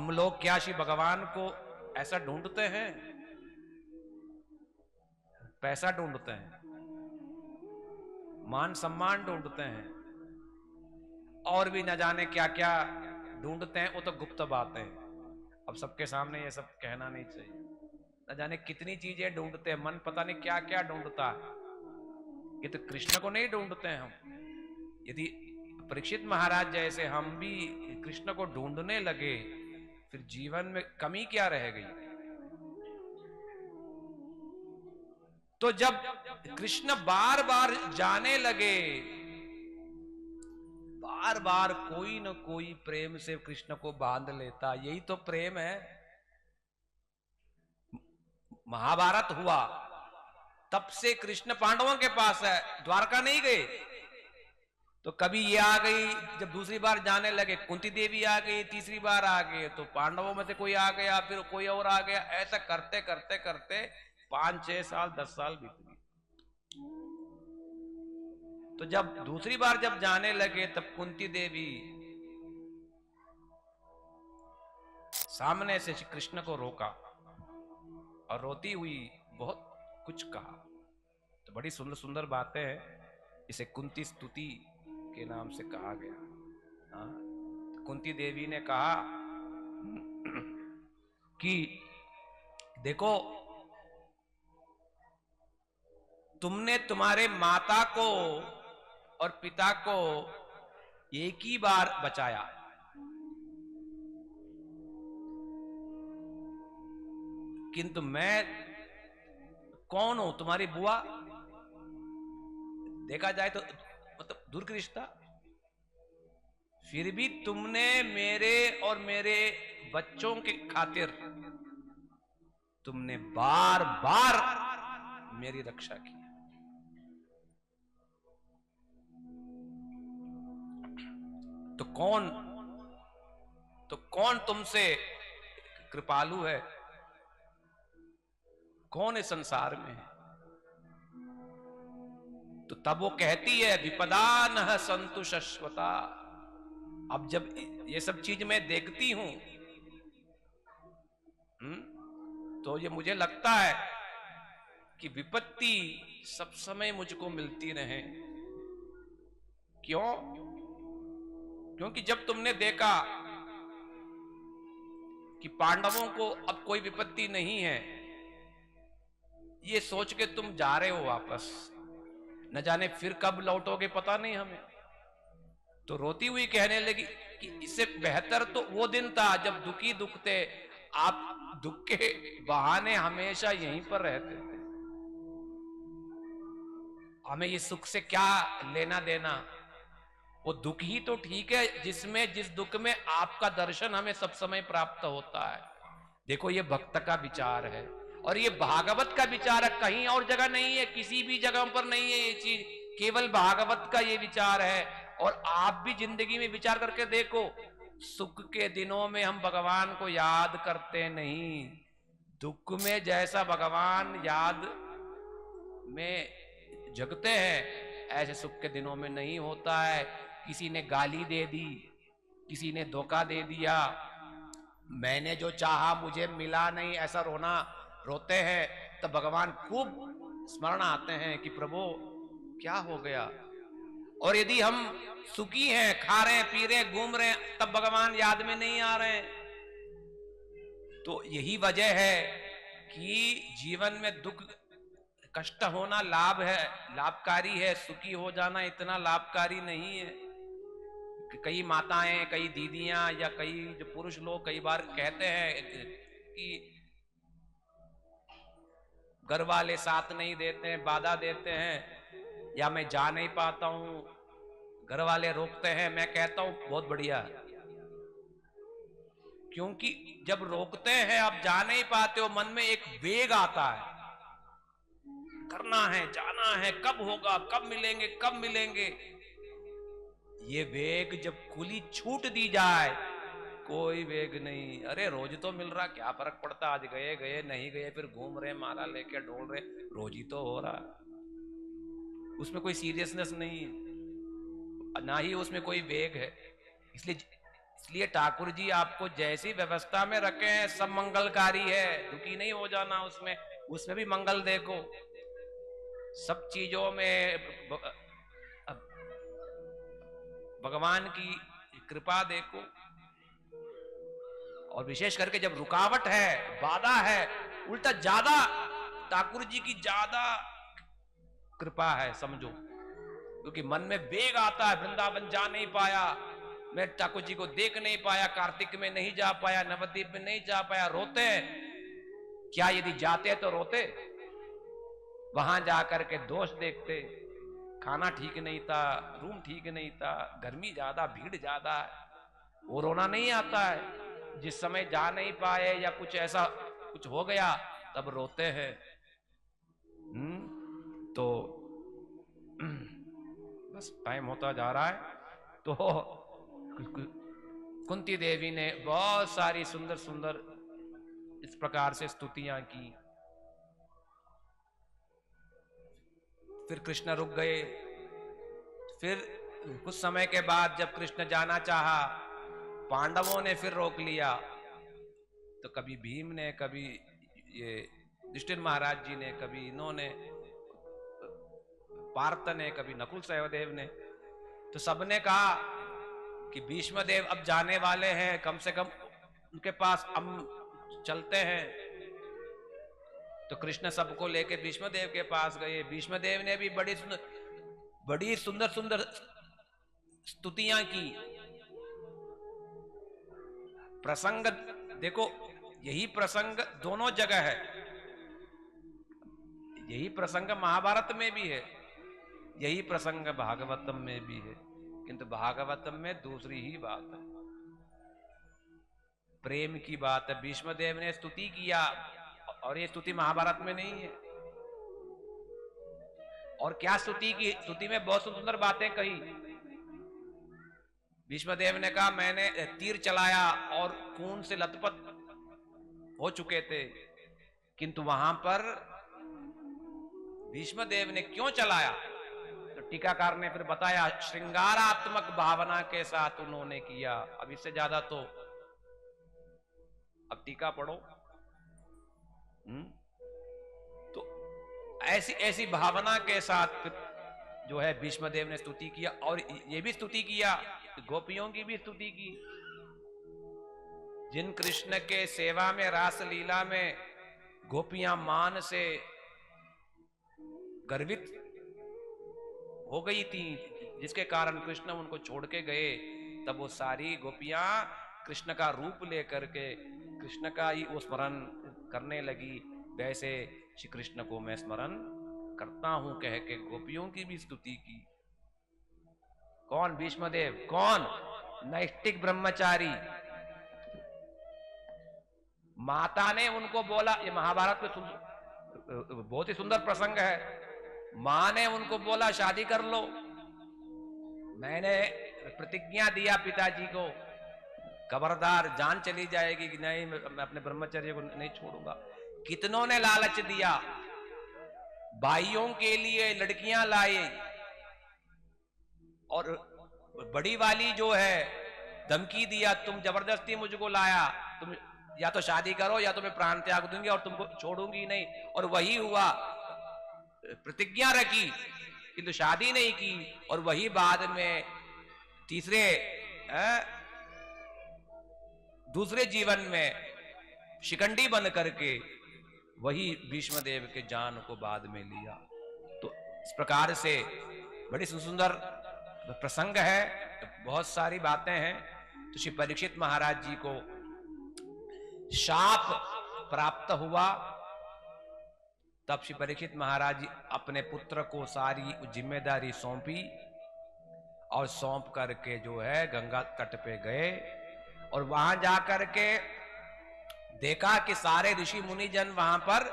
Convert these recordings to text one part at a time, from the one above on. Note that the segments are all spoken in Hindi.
हम लोग क्या श्री भगवान को ऐसा ढूंढते हैं? पैसा ढूंढते हैं, मान सम्मान ढूंढते हैं, और भी न जाने क्या क्या ढूंढते हैं। वो तो गुप्त बातें हैं, अब सबके सामने ये सब कहना नहीं चाहिए। न जाने कितनी चीजें ढूंढते हैं, मन पता नहीं क्या क्या ढूंढता है। ये तो कृष्ण को नहीं ढूंढते हैं हम। यदि परीक्षित महाराज जैसे हम भी कृष्ण को ढूंढने लगे, फिर जीवन में कमी क्या रह गई? तो जब कृष्ण बार बार जाने लगे, बार बार कोई न कोई प्रेम से कृष्ण को बांध लेता। यही तो प्रेम है। महाभारत हुआ तब से कृष्ण पांडवों के पास है, द्वारका नहीं गए। तो कभी ये आ गई, जब दूसरी बार जाने लगे कुंती देवी आ गई, तीसरी बार आ गए तो पांडवों में से कोई आ गया, फिर कोई और आ गया। ऐसा करते करते करते 5-6 साल 10 साल बीत गए। तो जब दूसरी बार जब जाने लगे, तब कुंती देवी सामने से श्री कृष्ण को रोका और रोती हुई बहुत कुछ कहा। तो बड़ी सुंदर सुंदर बातें हैं, इसे कुंती स्तुति के नाम से कहा गया। हाँ, कुंती देवी ने कहा कि देखो, तुमने तुम्हारे माता को और पिता को एक ही बार बचाया, किंतु मैं कौन हूं? तुम्हारी बुआ। देखा जाए तो मतलब दूर का रिश्ता, फिर भी तुमने मेरे और मेरे बच्चों के खातिर तुमने बार बार मेरी रक्षा की। तो कौन तुमसे कृपालु है? कौन इस संसार में है? तो तब वो कहती है, विपदा न संतु शश्वता। अब जब ये सब चीज मैं देखती हूं, तो ये मुझे लगता है कि विपत्ति सब समय मुझको मिलती रहे। क्यों? क्योंकि जब तुमने देखा कि पांडवों को अब कोई विपत्ति नहीं है, ये सोच के तुम जा रहे हो वापस, न जाने फिर कब लौटोगे पता नहीं हमें। तो रोती हुई कहने लगी कि इससे बेहतर तो वो दिन था जब दुखी दुखते, आप दुख के बहाने हमेशा यहीं पर रहते थे। हमें ये सुख से क्या लेना देना? वो दुख ही तो ठीक है जिसमें, जिस दुख में आपका दर्शन हमें सब समय प्राप्त होता है। देखो, ये भक्त का विचार है और ये भागवत का विचार है, कहीं और जगह नहीं है, किसी भी जगह पर नहीं है ये चीज, केवल भागवत का ये विचार है। और आप भी जिंदगी में विचार करके देखो, सुख के दिनों में हम भगवान को याद करते नहीं, दुख में जैसा भगवान याद में जगते हैं, ऐसे सुख के दिनों में नहीं होता है। किसी ने गाली दे दी, किसी ने धोखा दे दिया, मैंने जो चाहा मुझे मिला नहीं, ऐसा रोते हैं, तब भगवान खूब स्मरण आते हैं कि प्रभु क्या हो गया। और यदि हम सुखी हैं, खा रहे हैं, पी रहे हैं, घूम रहे हैं, तब भगवान याद में नहीं आ रहे हैं। तो यही वजह है कि जीवन में दुख कष्ट होना लाभ है, लाभकारी है, सुखी हो जाना इतना लाभकारी नहीं है। कई माताएं, कई दीदियां या कई जो पुरुष लोग कई बार कहते हैं कि घर वाले साथ नहीं देते हैं, बाधा देते हैं, या मैं जा नहीं पाता हूं, घर वाले रोकते हैं। मैं कहता हूं बहुत बढ़िया, क्योंकि जब रोकते हैं, आप जा नहीं पाते हो, मन में एक वेग आता है, करना है, जाना है, कब होगा, कब मिलेंगे, कब मिलेंगे। ये वेग जब खुली छूट दी जाए, कोई वेग नहीं, अरे रोज तो मिल रहा, क्या फर्क पड़ता, आज गए गए, नहीं गए फिर घूम रहे, माला लेके डोल रहे, रोज ही तो हो रहा, उसमें कोई सीरियसनेस नहीं है, ना ही उसमें कोई वेग है। इसलिए इसलिए ठाकुर जी आपको जैसी व्यवस्था में रखे हैं सब मंगलकारी है, दुखी नहीं हो जाना उसमें। उसमें भी मंगल देखो, सब चीजों में भगवान की कृपा देखो। और विशेष करके जब रुकावट है, बाधा है, उल्टा ज्यादा ठाकुर जी की ज्यादा कृपा है समझो। क्योंकि मन में वेग आता है, वृंदावन जा नहीं पाया, मैं ठाकुर जी को देख नहीं पाया, कार्तिक में नहीं जा पाया, नवद्वीप में नहीं जा पाया, रोते हैं। क्या यदि जाते तो रोते? वहां जाकर के दोष देखते, खाना ठीक नहीं था, रूम ठीक नहीं था, गर्मी ज्यादा, भीड़ ज्यादा है, वो रोना नहीं आता है। जिस समय जा नहीं पाए या कुछ ऐसा कुछ हो गया तब रोते हैं। तो बस टाइम होता जा रहा है। तो कुंती देवी ने बहुत सारी सुंदर सुंदर इस प्रकार से स्तुतियां की। फिर कृष्ण रुक गए। फिर कुछ समय के बाद जब कृष्ण जाना चाहा, पांडवों ने फिर रोक लिया। तो कभी भीम ने, कभी ये युधिष्ठिर महाराज जी ने, कभी इन्होंने पार्थ ने, कभी नकुल सहदेव ने, तो सबने कहा कि भीष्म देव अब जाने वाले हैं, कम से कम उनके पास हम चलते हैं। तो कृष्ण सबको लेके भीष्म देव के पास गए। भीष्म देव ने भी बड़ी सुंदर सुंदर स्तुतियां की। प्रसंग देखो, यही प्रसंग दोनों जगह है। यही प्रसंग महाभारत में भी है, यही प्रसंग भागवतम में भी है, किंतु भागवतम में दूसरी ही बात है, प्रेम की बात है। भीष्म देव ने स्तुति किया और ये स्तुति महाभारत में नहीं है। और क्या स्तुति की? स्तुति में बहुत सुंदर बातें कही। भीष्मदेव ने कहा मैंने तीर चलाया और खून से लथपथ हो चुके थे, किंतु वहां पर भीष्मदेव ने क्यों चलाया? तो टीकाकार ने फिर बताया, श्रृंगारात्मक भावना के साथ उन्होंने किया। अब इससे ज्यादा तो अब टीका पढ़ो। तो ऐसी ऐसी भावना के साथ जो है भीष्मदेव ने स्तुति किया। और ये भी स्तुति किया, गोपियों की भी स्तुति की, जिन कृष्ण के सेवा में, रास लीला में गोपियां मान से गर्वित हो गई थी, जिसके कारण कृष्ण उनको छोड़ के गए। तब वो सारी गोपियां कृष्ण का रूप लेकर के कृष्ण का ही वो स्मरण करने लगी। वैसे श्री कृष्ण को मैं स्मरण करता हूं कह के गोपियों की भी स्तुति की। कौन? भीष्मदेव। कौन? नैष्टिक ब्रह्मचारी। माता ने उनको बोला, ये महाभारत में बहुत ही सुंदर प्रसंग है। मां ने उनको बोला शादी कर लो। मैंने प्रतिज्ञा दिया पिताजी को, खबरदार जान चली जाएगी कि नहीं, मैं अपने ब्रह्मचर्य को नहीं छोड़ूंगा। कितनों ने लालच दिया, भाइयों के लिए लड़कियां लाए, और बड़ी वाली जो है धमकी दिया, तुम जबरदस्ती मुझको लाया, तुम या तो शादी करो या तो मैं प्राण त्याग दूंगी और तुमको छोड़ूंगी नहीं। और वही हुआ, प्रतिज्ञा रखी किंतु शादी नहीं की। और वही बाद में दूसरे जीवन में शिकंडी बन करके वही भीष्मदेव के जान को बाद में लिया। तो इस प्रकार से बड़ी सुंदर प्रसंग है, बहुत सारी बातें हैं। तो श्री परीक्षित महाराज जी को शाप प्राप्त हुआ। तब श्री परीक्षित महाराज जी अपने पुत्र को सारी जिम्मेदारी सौंपी और सौंप करके जो है गंगा तट पे गए। और वहां जाकर के देखा कि सारे ऋषि मुनि जन वहां पर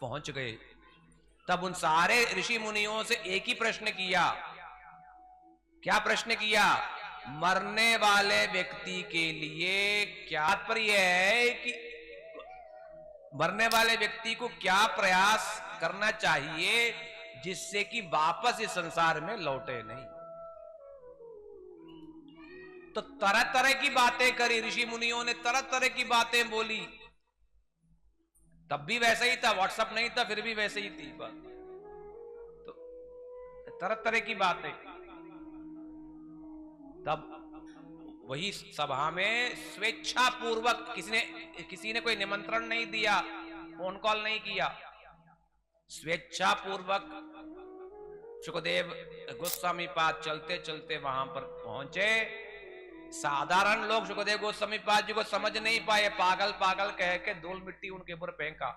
पहुंच गए। तब उन सारे ऋषि मुनियों से एक ही प्रश्न किया। क्या प्रश्न किया? मरने वाले व्यक्ति के लिए क्या तात्पर्य है कि मरने वाले व्यक्ति को क्या प्रयास करना चाहिए जिससे कि वापस इस संसार में लौटे नहीं। तो तरह तरह की बातें करी, ऋषि मुनियों ने तरह तरह की बातें बोली। तब भी वैसे ही था, व्हाट्सएप नहीं था, फिर भी वैसे ही थी बात। तो तरह तरह की बातें। तब वही सभा में स्वेच्छा पूर्वक किसी ने कोई निमंत्रण नहीं दिया, फोन कॉल नहीं किया, स्वेच्छा पूर्वक सुखदेव गोस्वामी पाद चलते चलते वहां पर पहुंचे। साधारण लोग सुखदेव गोस्वामी पाद जी को समझ नहीं पाए, पागल पागल कह के धूल मिट्टी उनके ऊपर फेंका।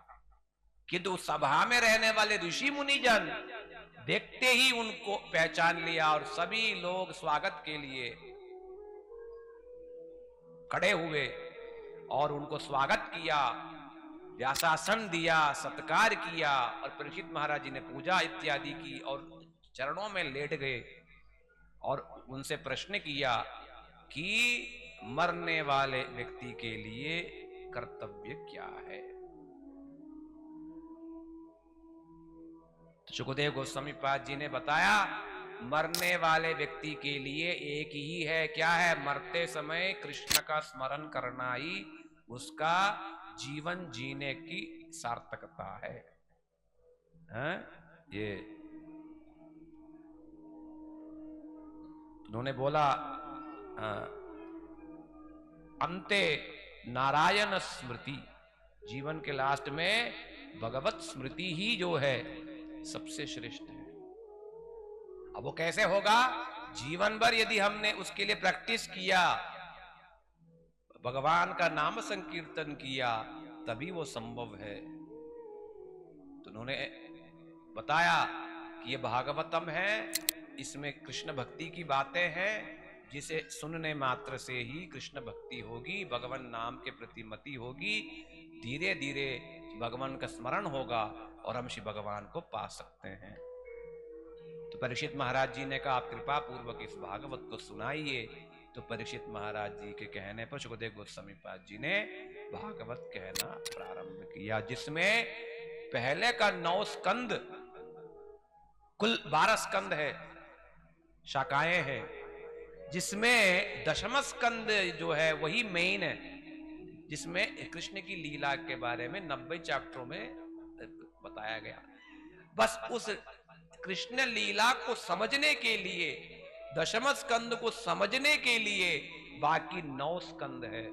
किंतु सभा में रहने वाले ऋषि मुनिजन देखते ही उनको पहचान लिया और सभी लोग स्वागत के लिए खड़े हुए और उनको स्वागत किया, व्यासासन दिया, सत्कार किया। और परीक्षित महाराज जी ने पूजा इत्यादि की और चरणों में लेट गए और उनसे प्रश्न किया कि मरने वाले व्यक्ति के लिए कर्तव्य क्या है। तो सुखदेव गोस्वामी पाद जी ने बताया, मरने वाले व्यक्ति के लिए एक ही है। क्या है? मरते समय कृष्ण का स्मरण करना ही उसका जीवन जीने की सार्थकता है। ये उन्होंने बोला, अंते नारायण स्मृति, जीवन के लास्ट में भगवत स्मृति ही जो है सबसे श्रेष्ठ है। अब वो कैसे होगा? जीवन भर यदि हमने उसके लिए प्रैक्टिस किया, भगवान का नाम संकीर्तन किया, तभी वो संभव है। तो उन्होंने बताया कि ये भागवतम है, इसमें कृष्ण भक्ति की बातें हैं, जिसे सुनने मात्र से ही कृष्ण भक्ति होगी, भगवान नाम के प्रति मति होगी, धीरे धीरे भगवान का स्मरण होगा और हम श्री भगवान को पा सकते हैं। तो परीक्षित महाराज जी ने कहा, आप कृपा पूर्वक इस भागवत को सुनाइए। तो परीक्षित महाराज जी के कहने पर सुखदेव गोस्वामी पाद जी ने भागवत कहना प्रारंभ किया, जिसमें पहले का 9 स्कंद, कुल 12 स्कंद है, शाखाएं हैं, जिसमें दशम स्कंद जो है वही मेन है, जिसमें कृष्ण की लीला के बारे में 90 चैप्टरों में बताया गया। बस उस कृष्ण लीला को समझने के लिए, दशम स्कंद को समझने के लिए बाकी 9 स्कंद है,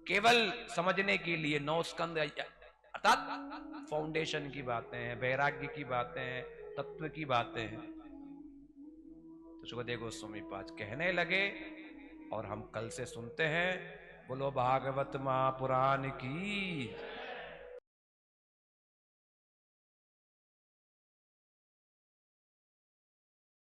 केवल समझने के लिए 9 स्कंद, अर्थात फाउंडेशन की बातें हैं, वैराग्य की बातें हैं, तत्व की बातें हैं। तो सुखदेव गोस्वामी पाद कहने लगे और हम कल से सुनते हैं। बोलो भागवत महापुराण की।